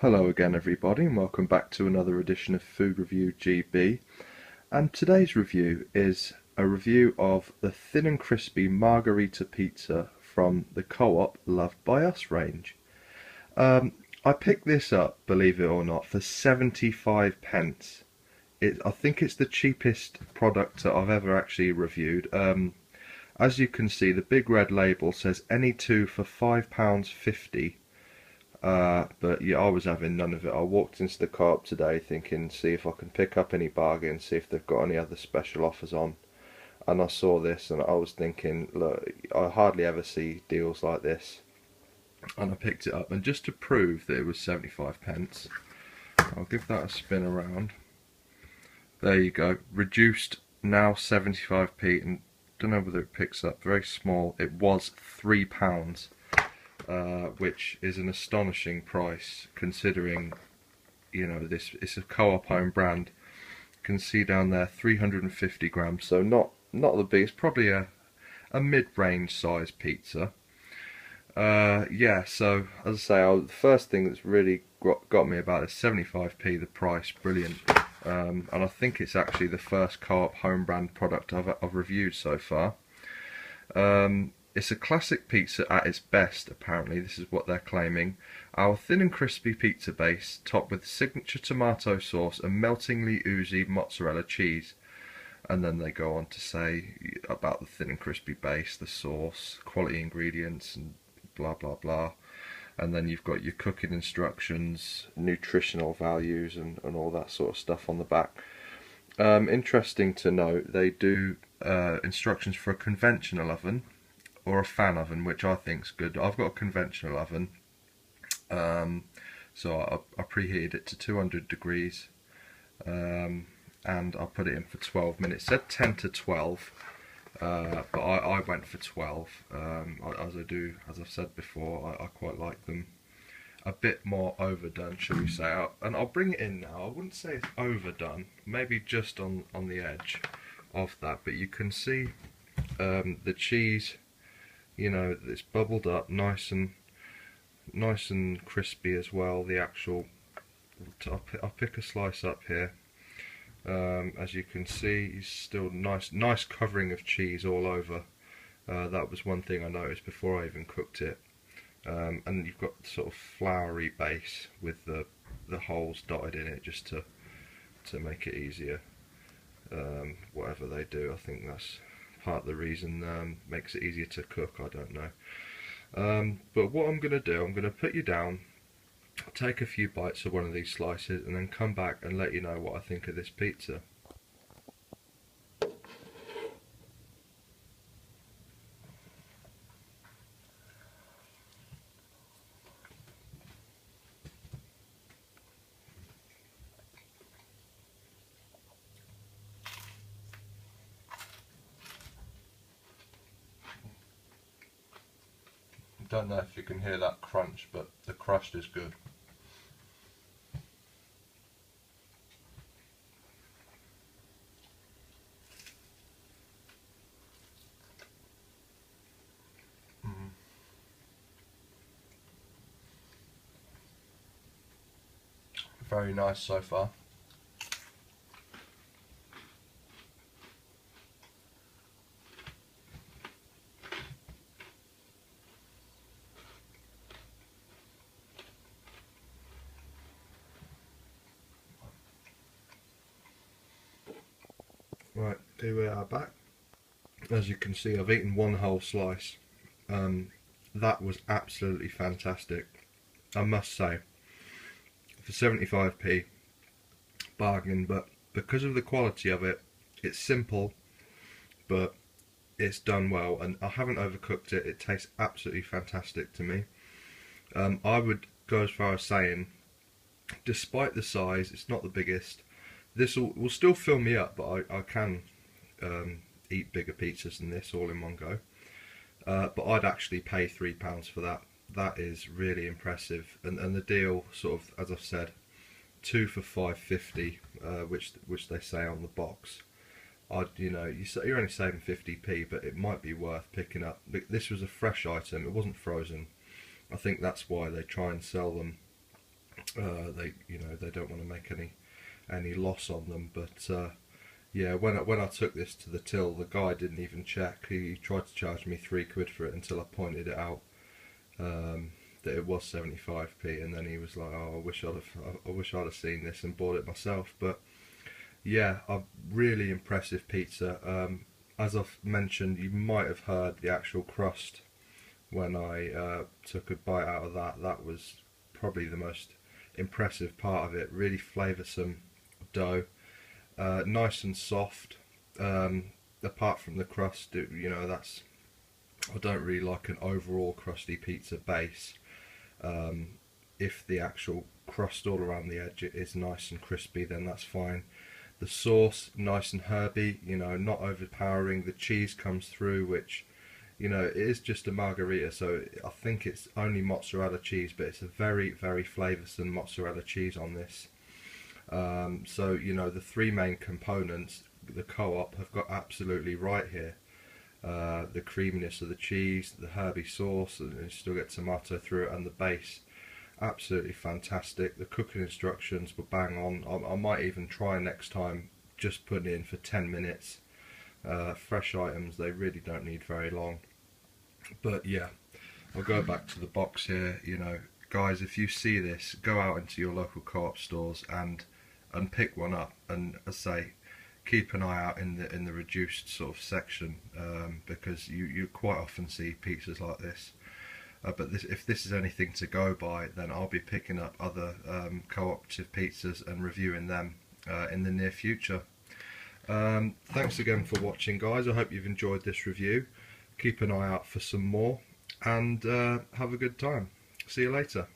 Hello again everybody and welcome back to another edition of Food Review GB, and today's review is a review of the thin and crispy Margherita pizza from the Co-op Loved by Us range. I picked this up, believe it or not, for 75 pence. I think it's the cheapest product that I've ever actually reviewed. As you can see, the big red label says any two for £5.50. But yeah, I was having none of it. I walked into the Co-op today thinking, see if I can pick up any bargains, see if they've got any other special offers on. And I saw this and I was thinking, look, I hardly ever see deals like this. And I picked it up, and just to prove that it was 75 pence, I'll give that a spin around. There you go, reduced now 75p, and don't know whether it picks up, very small. It was £3. Which is an astonishing price considering, you know, it's a Co-op owned brand. You can see down there 350 grams, so not the biggest, probably a mid-range size pizza. Yeah, so as I say, the first thing that's really got me about is 75p, the price, brilliant. And I think it's actually the first Co-op home brand product I've reviewed so far. It's a classic pizza at its best, apparently, this is what they're claiming. Our thin and crispy pizza base, topped with signature tomato sauce and meltingly oozy mozzarella cheese. And then they go on to say about the thin and crispy base, the sauce, quality ingredients, and blah blah blah. And then you've got your cooking instructions, nutritional values, and all that sort of stuff on the back. Interesting to note, they do instructions for a conventional oven or a fan oven, which I think's good. I've got a conventional oven, so I preheated it to 200 degrees, and I put it in for 12 minutes. It said 10 to 12, but I went for 12. As I've said before, I quite like them a bit more overdone, shall we say. And I'll bring it in now. I wouldn't say it's overdone, maybe just on the edge of that, but you can see the cheese, you know, it's bubbled up, nice and crispy as well. The actual, I'll pick a slice up here. As you can see, it's still nice covering of cheese all over. That was one thing I noticed before I even cooked it. And you've got sort of floury base with the holes dotted in it, just to make it easier. Whatever they do, I think that's part of the reason, makes it easier to cook, I don't know. But what I'm going to do, I'm going to put you down, take a few bites of one of these slices, and then come back and let you know what I think of this pizza. Don't know if you can hear that crunch, but the crust is good. Very nice so far. Right, here we are back. As you can see, I've eaten one whole slice. That was absolutely fantastic, I must say. For 75p, bargain, but because of the quality of it, it's simple, but it's done well, and I haven't overcooked it. It tastes absolutely fantastic to me. I would go as far as saying, despite the size, it's not the biggest. This will still fill me up, but I can eat bigger pizzas than this all in one go. But I'd actually pay £3 for that. That is really impressive, and the deal, sort of, as I've said, 2 for £5.50, which they say on the box. You're only saving 50p, but it might be worth picking up. This was a fresh item; it wasn't frozen. I think that's why they try and sell them They don't want to make any loss on them. But yeah, when I took this to the till, the guy didn't even check. He tried to charge me £3 for it until I pointed it out, that it was 75p, and then he was like, "Oh, I wish I'd have seen this and bought it myself." But yeah, a really impressive pizza. As I've mentioned, you might have heard the actual crust when I took a bite out of that. That was probably the most impressive part of it. Really flavoursome dough, nice and soft. Apart from the crust, that's, I don't really like an overall crusty pizza base. If the actual crust all around the edge is nice and crispy, then that's fine. The sauce, nice and herby, not overpowering. The cheese comes through, which, it is just a margherita, so I think it's only mozzarella cheese, but it's a very, very flavoursome mozzarella cheese on this. So, the three main components the Co-op have got absolutely right here. The creaminess of the cheese, the herby sauce, and you still get tomato through it, and the base. Absolutely fantastic. The cooking instructions were bang on. I might even try next time just putting it in for 10 minutes. Fresh items, they really don't need very long. But yeah, I'll go back to the box here. Guys, if you see this, go out into your local Co-op stores and pick one up, and as I say, keep an eye out in the reduced sort of section, because you quite often see pizzas like this. But if this is anything to go by, then I'll be picking up other cooperative pizzas and reviewing them in the near future. Thanks again for watching, guys. I hope you've enjoyed this review. Keep an eye out for some more, and have a good time. See you later.